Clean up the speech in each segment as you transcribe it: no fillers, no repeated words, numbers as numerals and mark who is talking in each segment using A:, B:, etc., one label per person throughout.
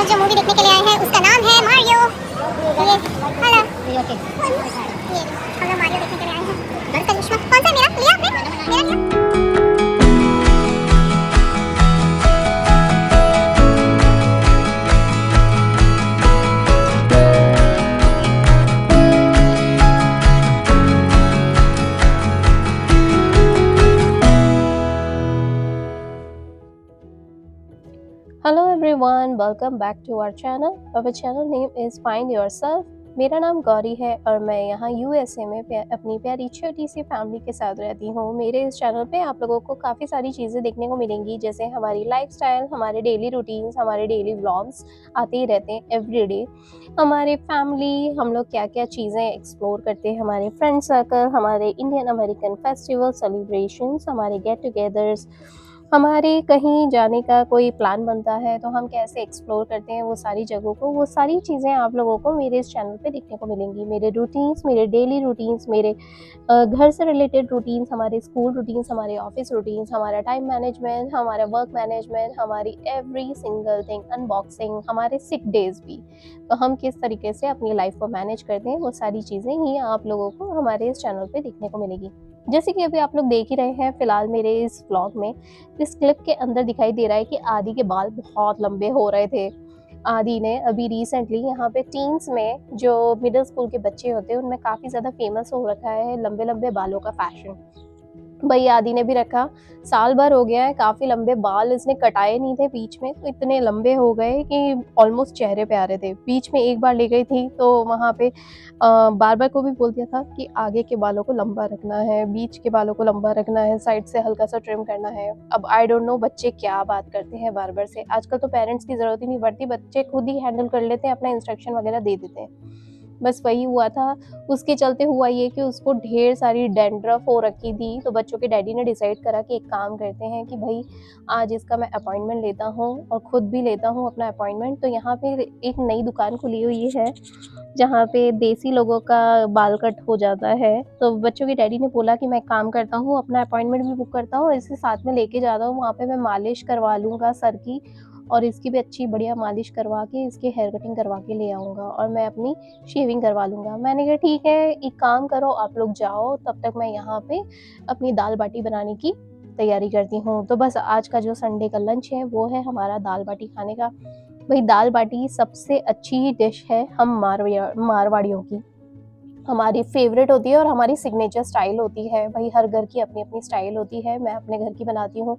A: लोग जो मूवी देखने के लिए आए हैं उसका नाम है मारियो। ये हेलो ये हम लोग मारियो देखने के लिए आए हैं। इसका चश्मा कौन सा है? मेरा लिया आपने? मेरा लिया?
B: Hello everyone, welcome back to our channel. Our channel name is Find Yourself. मेरा नाम गौरी है और मैं यहाँ यूएसए में अपनी प्यारी छोटी सी फैमिली के साथ रहती हूँ। मेरे इस चैनल पे आप लोगों को काफ़ी सारी चीज़ें देखने को मिलेंगी, जैसे हमारी लाइफस्टाइल, हमारे डेली रूटीन्स, हमारे डेली व्लॉग्स आते ही रहते हैं एवरीडे। हमारे फैमिली, हम लोग क्या क्या चीज़ें एक्सप्लोर करते हैं, हमारे फ्रेंड सर्कल, हमारे इंडियन अमेरिकन फेस्टिवल सेलिब्रेशंस, हमारे गेट टुगेदर्स, हमारे कहीं जाने का कोई प्लान बनता है तो हम कैसे एक्सप्लोर करते हैं वो सारी जगहों को, वो सारी चीज़ें आप लोगों को मेरे इस चैनल पे देखने को मिलेंगी। मेरे रूटीन्स, मेरे डेली रूटीन्स, मेरे घर से रिलेटेड रूटीन्स, हमारे स्कूल रूटीन्स, हमारे ऑफिस रूटीन्स, हमारा टाइम मैनेजमेंट, हमारा वर्क मैनेजमेंट, हमारी एवरी सिंगल थिंग, अनबॉक्सिंग, हमारे सिक डेज भी। तो हम किस तरीके से अपनी लाइफ को मैनेज करते हैं वो सारी चीज़ें ही आप लोगों को हमारे इस चैनल पे देखने को मिलेगी। जैसे कि अभी आप लोग देख ही रहे हैं फिलहाल मेरे इस व्लॉग में, इस क्लिप के अंदर दिखाई दे रहा है कि आदि के बाल बहुत लंबे हो रहे थे। आदि ने अभी रिसेंटली यहाँ पे टीन्स में जो मिडिल स्कूल के बच्चे होते हैं उनमें काफ़ी ज़्यादा फेमस हो रखा है लंबे लंबे बालों का फैशन। भाई आदि ने भी रखा, साल भर हो गया है, काफ़ी लंबे बाल इसने कटाए नहीं थे बीच में, तो इतने लंबे हो गए कि ऑलमोस्ट चेहरे पे आ रहे थे। बीच में एक बार ले गई थी तो वहाँ पे बार-बार को भी बोल दिया था कि आगे के बालों को लंबा रखना है, बीच के बालों को लंबा रखना है, साइड से हल्का-सा ट्रिम करना है। अब आई डोंट नो बच्चे क्या बात करते हैं बार-बार से, आजकल तो पेरेंट्स की ज़रूरत ही नहीं पड़ती, बच्चे खुद ही हैंडल कर लेते हैं, अपना इंस्ट्रक्शन वगैरह दे देते हैं। बस वही हुआ था, उसके चलते हुआ ये कि उसको ढेर सारी डैंड्रफ हो रखी थी, तो बच्चों के डैडी ने डिसाइड करा कि एक काम करते हैं कि भई आज इसका मैं अपॉइंटमेंट लेता हूँ और खुद भी लेता हूँ अपना अपॉइंटमेंट। तो यहाँ पे एक नई दुकान खुली हुई है, जहाँ पे देसी लोगों का बाल कट हो जाता है। तो बच्चों के डैडी ने बोला कि मैं एक काम करता हूँ, अपना अपॉइंटमेंट भी बुक करता हूँ और इसे साथ में लेके जाता हूँ, वहाँ पे मैं मालिश करवा लूँगा सर की और इसकी भी अच्छी बढ़िया मालिश करवा के इसकी हेयर कटिंग करवा के ले आऊँगा और मैं अपनी शेविंग करवा लूँगा। मैंने कहा ठीक है, एक काम करो आप लोग जाओ, तब तक मैं यहाँ पे अपनी दाल बाटी बनाने की तैयारी करती हूँ। तो बस आज का जो संडे का लंच है वो है हमारा दाल बाटी खाने का। भाई दाल बाटी सबसे अच्छी डिश है हम मारवाड़ियों की, हमारी फेवरेट होती है और हमारी सिग्नेचर स्टाइल होती है। भाई हर घर की अपनी अपनी स्टाइल होती है, मैं अपने घर की बनाती हूँ।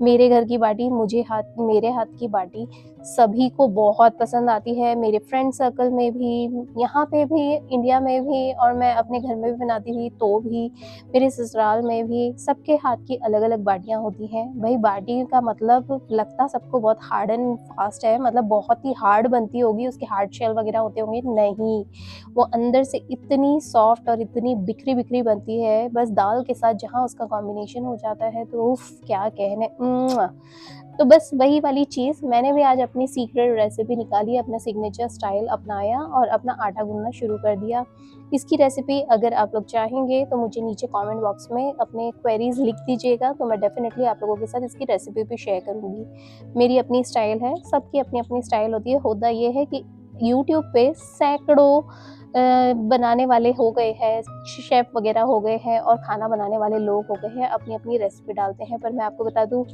B: मेरे घर की बाटी मेरे हाथ की बाटी सभी को बहुत पसंद आती है, मेरे फ्रेंड सर्कल में भी, यहाँ पे भी, इंडिया में भी, और मैं अपने घर में भी बनाती थी तो भी, मेरे ससुराल में भी, सबके हाथ की अलग अलग बाटियाँ होती हैं। भाई बाटी का मतलब लगता सबको बहुत हार्ड एंड फास्ट है, मतलब बहुत ही हार्ड बनती होगी, उसके हार्ड शेल वगैरह होते होंगे, नहीं, वो अंदर से इतनी सॉफ्ट और इतनी बिखरी बिखरी बनती है, बस दाल के साथ जहाँ उसका कॉम्बिनेशन हो जाता है तो उफ क्या कहने। तो बस वही वाली चीज़ मैंने भी आज अपनी सीक्रेट रेसिपी निकाली, अपना सिग्नेचर स्टाइल अपनाया और अपना आटा गूंदना शुरू कर दिया। इसकी रेसिपी अगर आप लोग चाहेंगे तो मुझे नीचे कमेंट बॉक्स में अपने क्वेरीज लिख दीजिएगा, तो मैं डेफिनेटली आप लोगों के साथ इसकी रेसिपी भी शेयर करूँगी। मेरी अपनी स्टाइल है, सबकी अपनी अपनी स्टाइल होती है। होता ये है कि यूट्यूब पे सैकड़ों बनाने वाले हो गए हैं, शेफ़ वगैरह हो गए हैं और खाना बनाने वाले लोग हो गए हैं, अपनी-अपनी रेसिपी डालते हैं। पर मैं आपको बता दूँ,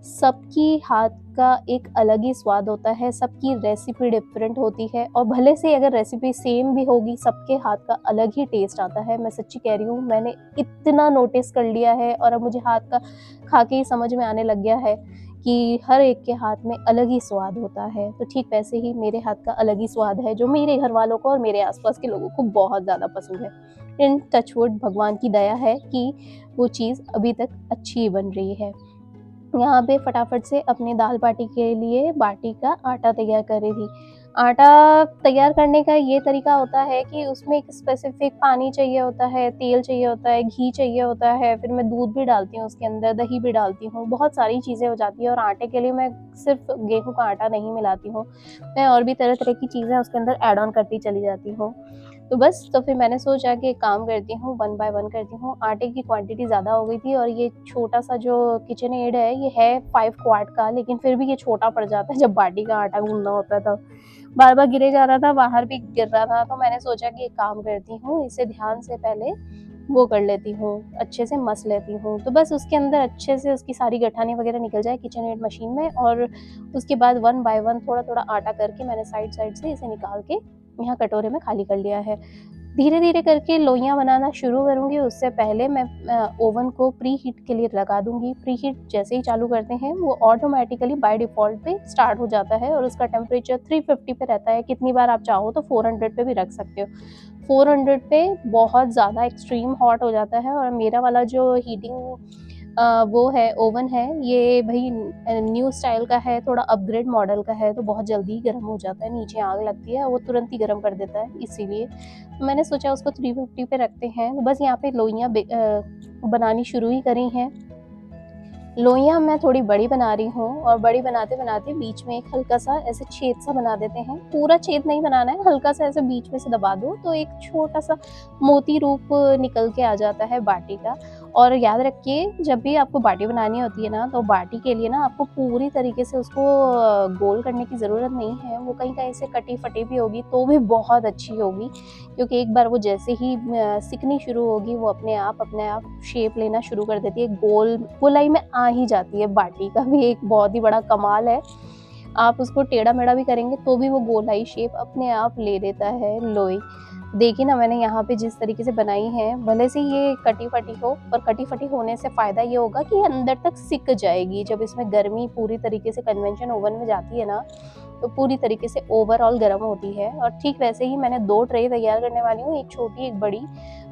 B: सबकी हाथ का एक अलग ही स्वाद होता है, सबकी रेसिपी डिफरेंट होती है और भले से अगर रेसिपी सेम भी होगी, सबके हाथ का अलग ही टेस्ट आता है। मैं सच्ची कह रही हूँ, मैंने इतना नोटिस कर लिया है और अब मुझे हाथ का खा के ही समझ में आने लग गया है कि हर एक के हाथ में अलग ही स्वाद होता है। तो ठीक वैसे ही मेरे हाथ का अलग ही स्वाद है, जो मेरे घर वालों को और मेरे आस-पास के लोगों को बहुत ज़्यादा पसंद है। इन टच वुड भगवान की दया है कि वो चीज़ अभी तक अच्छी बन रही है। यहाँ पे फटाफट से अपनी दाल बाटी के लिए बाटी का आटा तैयार कर रही थी। आटा तैयार करने का ये तरीका होता है कि उसमें एक स्पेसिफिक पानी चाहिए होता है, तेल चाहिए होता है, घी चाहिए होता है, फिर मैं दूध भी डालती हूँ उसके अंदर, दही भी डालती हूँ, बहुत सारी चीज़ें हो जाती हैं और आटे के लिए मैं सिर्फ गेहूँ का आटा नहीं मिलाती हूँ, मैं और भी तरह-तरह की चीज़ें उसके अंदर ऐड ऑन करती चली जाती हूँ। तो बस तो फिर मैंने सोचा कि एक काम करती हूँ, 1 बाय 1 करती हूँ। आटे की क्वांटिटी ज़्यादा हो गई थी और ये छोटा-सा जो किचन एड है, ये है 5 क्वार्ट का, लेकिन फिर भी ये छोटा पड़ जाता है जब बाटी का आटा गूँथना होता है तब। बार-बार गिरे जा रहा था, बाहर भी गिर रहा था, तो मैंने सोचा कि एक काम करती हूँ, इसे ध्यान से पहले वो कर लेती हूँ, अच्छे से मस लेती हूँ। तो बस उसके अंदर अच्छे से उसकी सारी गठानी वगैरह निकल जाए किचन एड मशीन में, और उसके बाद 1 बाय 1 थोड़ा-थोड़ा आटा करके मैंने साइड-साइड से इसे निकाल के यहाँ कटोरे में खाली कर लिया है। धीरे-धीरे करके लोइयाँ बनाना शुरू करूँगी, उससे पहले मैं ओवन को प्री हीट के लिए लगा दूँगी। प्री हीट जैसे ही चालू करते हैं, वो ऑटोमैटिकली बाय डिफ़ॉल्ट पे स्टार्ट हो जाता है और उसका टेम्परेचर 350 पे रहता है। कितनी बार आप चाहो तो 400 पे भी रख सकते हो। 400 पे बहुत ज़्यादा एक्सट्रीम हॉट हो जाता है, और मेरा वाला जो हीटिंग वो है, ओवन है, ये भई न्यू स्टाइल का है, थोड़ा अपग्रेड मॉडल का है, तो बहुत जल्दी गर्म हो जाता है, नीचे आग लगती है, वो तुरंत ही गर्म कर देता है, इसीलिए। मैंने सोचा उसको 350 पे रखते हैं, बस यहाँ पे लोइयाँ बनानी शुरू ही करी हैं। लोइयाँ मैं थोड़ी बड़ी बना रही हूँ, और बड़ी बनाते-बनाते बीच में एक हल्का-सा ऐसे छेद-सा बना देते हैं। पूरा छेद नहीं बनाना है, हल्का-सा ऐसे बीच में से दबा दो, तो एक छोटा-सा मोती रूप निकल के आ जाता है बाटी का। और याद रखिए, जब भी आपको बाटी बनानी होती है ना, तो बाटी के लिए ना आपको पूरी तरीके से उसको गोल करने की ज़रूरत नहीं है। वो कहीं-कहीं से कटी-फटी भी होगी, तो भी बहुत अच्छी होगी, क्योंकि एक बार वो जैसे ही सिकनी शुरू होगी, वो अपने आप शेप लेना शुरू कर देती है, गोलाई में आ ही जाती है। बाटी का भी एक बहुत ही बड़ा कमाल है, आप उसको टेढ़ा-मेढ़ा भी करेंगे तो भी वो गोलाई शेप अपने आप ले लेता है लोई। देखिए ना, मैंने यहाँ पे जिस तरीके से बनाई है, भले से ये कटी-फटी हो, पर कटी-फटी होने से फ़ायदा ये होगा कि ये अंदर तक सिक जाएगी। जब इसमें गर्मी पूरी तरीके से कन्वेंशन ओवन में जाती है ना, तो पूरी तरीके से ओवरऑल गर्म होती है। और ठीक वैसे ही मैंने 2 ट्रे तैयार करने वाली हूँ, एक छोटी, एक बड़ी।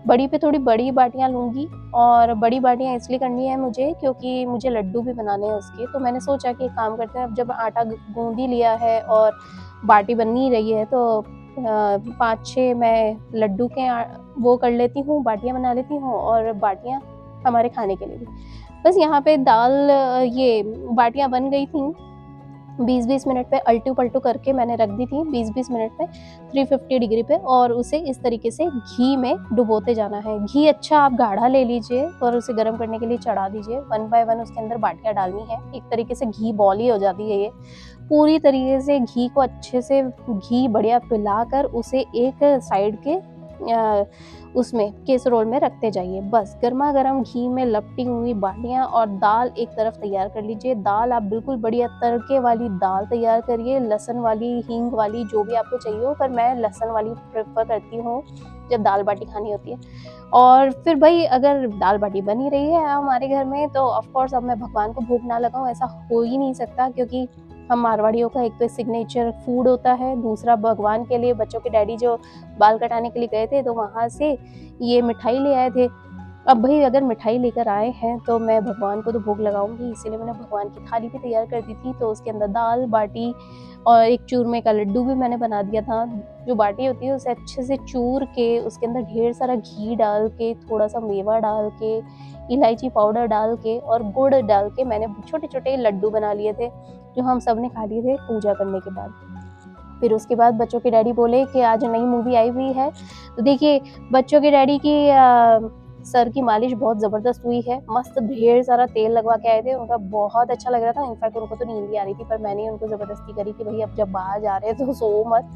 B: बड़ी पे थोड़ी बड़ी बाटियाँ लूँगी, और बड़ी बाटियाँ इसलिए करनी है मुझे क्योंकि मुझे लड्डू भी बनाने हैं उसके। तो मैंने सोचा कि एक काम करते हैं, अब जब आटा गूँध ही लिया है और बाटी बन ही रही है, तो 5-6 मैं लड्डू के वो कर लेती हूँ, बाटियाँ बना लेती हूँ, और बाटियाँ हमारे खाने के लिए भी। बस यहाँ पे ये बाटियाँ बन गई थीं, 20-20 मिनट पे अल्टू-पल्टू करके मैंने रख दी थी, 20-20 मिनट पे 350 डिग्री पे, और उसे इस तरीके से घी में डुबोते जाना है। घी अच्छा आप गाढ़ा ले लीजिए और उसे गर्म करने के लिए चढ़ा दीजिए। 1 बाय 1 उसके अंदर बाटियाँ डालनी है। एक तरीके से घी बॉल ही हो जाती है ये। पूरी तरीके से घी को अच्छे से घी बढ़िया पिलाकर उसे एक साइड के उसमें कैसरोल में रखते जाइए। बस गरमा-गरम घी में लपटी हुई बाटियाँ और दाल एक तरफ तैयार कर लीजिए। दाल आप बिल्कुल बढ़िया तड़के वाली दाल तैयार करिए, लहसुन वाली, हींग वाली, जो भी आपको चाहिए हो, पर मैं लहसुन वाली प्रेफ़र करती हूँ जब दाल बाटी खानी होती है। और फिर भई अगर दाल बाटी बन ही रही है हमारे घर में, तो ऑफ़ कोर्स अब मैं भगवान को भोग ना लगाऊँ, ऐसा हो ही नहीं सकता, क्योंकि हम मारवाड़ियों का एक तो सिग्नेचर फूड होता है, दूसरा भगवान के लिए बच्चों के डैडी जो बाल कटाने के लिए गए थे, तो वहाँ से ये मिठाई ले आए थे। अब भई अगर मिठाई लेकर आए हैं, तो मैं भगवान को तो भोग लगाऊँगी, इसीलिए मैंने भगवान की थाली भी तैयार कर दी थी। तो उसके अंदर दाल, बाटी और एक चूरमे का लड्डू भी मैंने बना दिया था। जो बाटी होती है उसे अच्छे से चूर के, उसके अंदर ढेर सारा घी डाल के, थोड़ा-सा मेवा डाल के, इलायची पाउडर डाल के और गुड़ डाल के मैंने छोटे-छोटे लड्डू बना लिए थे, जो हम सब ने खा लिए थे पूजा करने के बाद। फिर उसके बाद बच्चों के डैडी बोले कि आज नई मूवी आई हुई है, तो देखिए बच्चों के डैडी की सर की मालिश बहुत ज़बरदस्त हुई है, मस्त ढेर सारा तेल लगवा के आए थे, उनका बहुत अच्छा लग रहा था। इनफैक्ट उनको तो नींद भी आ रही थी, पर मैंने उनको ज़बरदस्ती करी कि भई अब जब बाहर जा रहे हैं तो सो मत,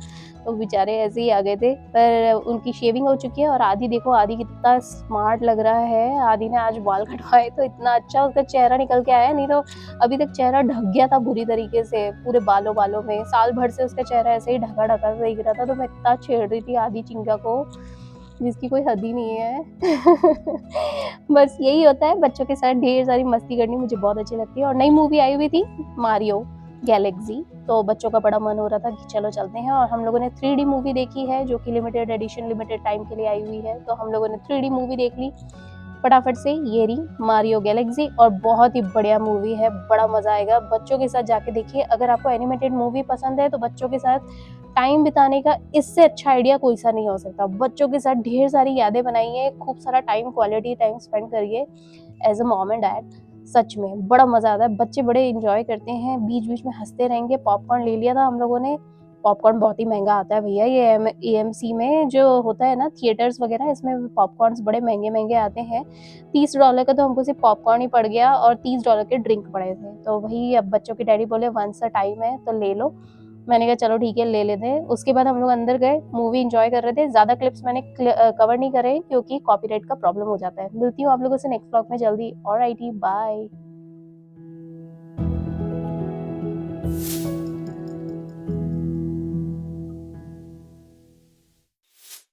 B: तो बेचारे ऐसे ही आ गए थे। पर उनकी शेविंग हो चुकी है, और आदि देखो, आदि कितना स्मार्ट लग रहा है, आदि ने आज बाल कटवाए तो इतना अच्छा उसका चेहरा निकल के आया, नहीं तो अभी तक चेहरा ढक गया था बुरी तरीके से, पूरे बालों-बालों में। साल भर से उसका चेहरा ऐसे ही ढका-ढका सा दिख रहा था, तो मैं इतना छेड़ रही थी आदि चिंका को, जिसकी कोई हद ही नहीं है। बस यही होता है, बच्चों के साथ ढेर सारी मस्ती करनी मुझे बहुत अच्छी लगती है। और नई मूवी आई हुई थी मारियो गैलेक्सी, तो बच्चों का बड़ा मन हो रहा था कि चलो चलते हैं, और हम लोगों ने 3D मूवी देखी है, जो कि लिमिटेड एडिशन, लिमिटेड टाइम के लिए आई हुई है, तो हम लोगों ने 3D मूवी देख ली फटाफट से, ये रही मारियो गैलेक्सी, और बहुत ही बढ़िया मूवी है, बड़ा मज़ा आएगा। बच्चों के साथ जाके देखिए, अगर आपको एनिमेटेड मूवी पसंद है, तो बच्चों के साथ टाइम बिताने का इससे अच्छा आइडिया कोई सा नहीं हो सकता। बच्चों के साथ ढेर सारी यादें बनाइए, खूब सारा टाइम, क्वालिटी टाइम स्पेंड करिए as a mom and dad. सच में बड़ा मज़ा आता है, बच्चे बड़े एन्जॉय करते हैं, बीच-बीच में हँसते रहेंगे। पॉपकॉर्न ले लिया था हम लोगों ने, पॉपकॉर्न बहुत ही महंगा आता है भैया। ये एएमसी में जो होता है ना थिएटर्स वगैरह, इसमें पॉपकॉर्न्स बड़े महंगे महंगे आते हैं। $30 का तो हमको सिर्फ पॉपकॉर्न ही पड़ गया और $30 के ड्रिंक पड़े थे। तो वही अब बच्चों के डैडी बोले वंस अ टाइम है तो ले लो। मैंने कहा चलो ठीक है ले लेते हैं। उसके बाद हम लोग अंदर गए, मूवी एंजॉय कर रहे थे। ज़्यादा क्लिप्स मैंने कवर नहीं करे क्योंकि कॉपीराइट का प्रॉब्लम हो जाता है। मिलती हूँ आप लोगों से नेक्स्ट व्लॉग में जल्दी। Alrighty bye.